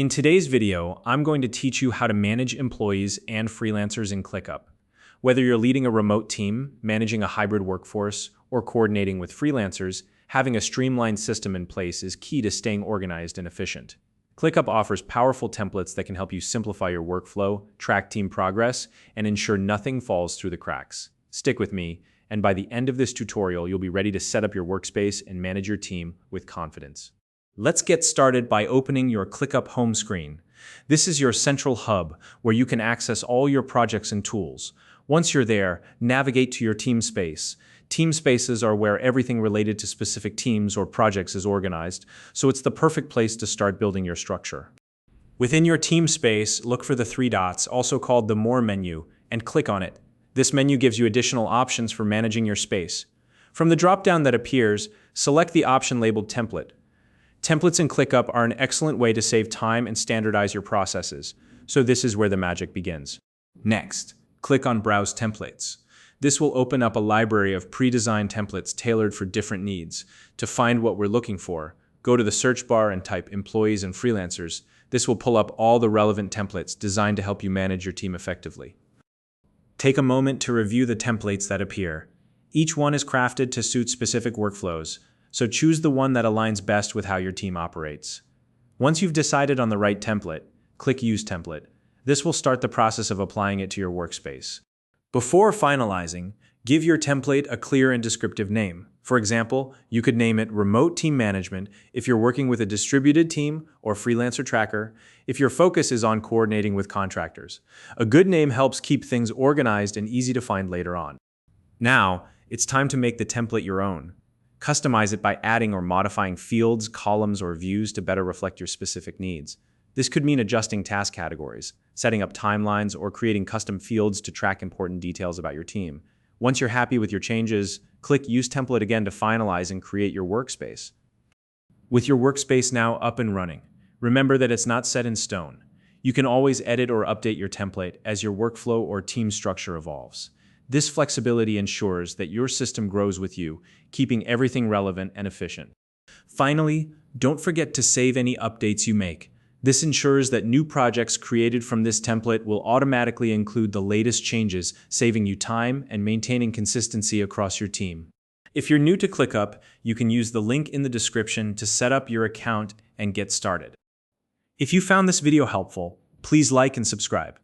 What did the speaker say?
In today's video, I'm going to teach you how to manage employees and freelancers in ClickUp. Whether you're leading a remote team, managing a hybrid workforce, or coordinating with freelancers, having a streamlined system in place is key to staying organized and efficient. ClickUp offers powerful templates that can help you simplify your workflow, track team progress, and ensure nothing falls through the cracks. Stick with me, and by the end of this tutorial, you'll be ready to set up your workspace and manage your team with confidence. Let's get started by opening your ClickUp home screen. This is your central hub where you can access all your projects and tools. Once you're there, navigate to your team space. Team spaces are where everything related to specific teams or projects is organized, so it's the perfect place to start building your structure. Within your team space, look for the three dots, also called the More menu, and click on it. This menu gives you additional options for managing your space. From the drop-down that appears, select the option labeled Template. Templates in ClickUp are an excellent way to save time and standardize your processes, so this is where the magic begins. Next, click on Browse Templates. This will open up a library of pre-designed templates tailored for different needs. To find what we're looking for, go to the search bar and type Employees and Freelancers. This will pull up all the relevant templates designed to help you manage your team effectively. Take a moment to review the templates that appear. Each one is crafted to suit specific workflows, so choose the one that aligns best with how your team operates. Once you've decided on the right template, click Use Template. This will start the process of applying it to your workspace. Before finalizing, give your template a clear and descriptive name. For example, you could name it Remote Team Management if you're working with a distributed team, or Freelancer Tracker if your focus is on coordinating with contractors. A good name helps keep things organized and easy to find later on. Now, it's time to make the template your own. Customize it by adding or modifying fields, columns, or views to better reflect your specific needs. This could mean adjusting task categories, setting up timelines, or creating custom fields to track important details about your team. Once you're happy with your changes, click Use Template again to finalize and create your workspace. With your workspace now up and running, remember that it's not set in stone. You can always edit or update your template as your workflow or team structure evolves. This flexibility ensures that your system grows with you, keeping everything relevant and efficient. Finally, don't forget to save any updates you make. This ensures that new projects created from this template will automatically include the latest changes, saving you time and maintaining consistency across your team. If you're new to ClickUp, you can use the link in the description to set up your account and get started. If you found this video helpful, please like and subscribe.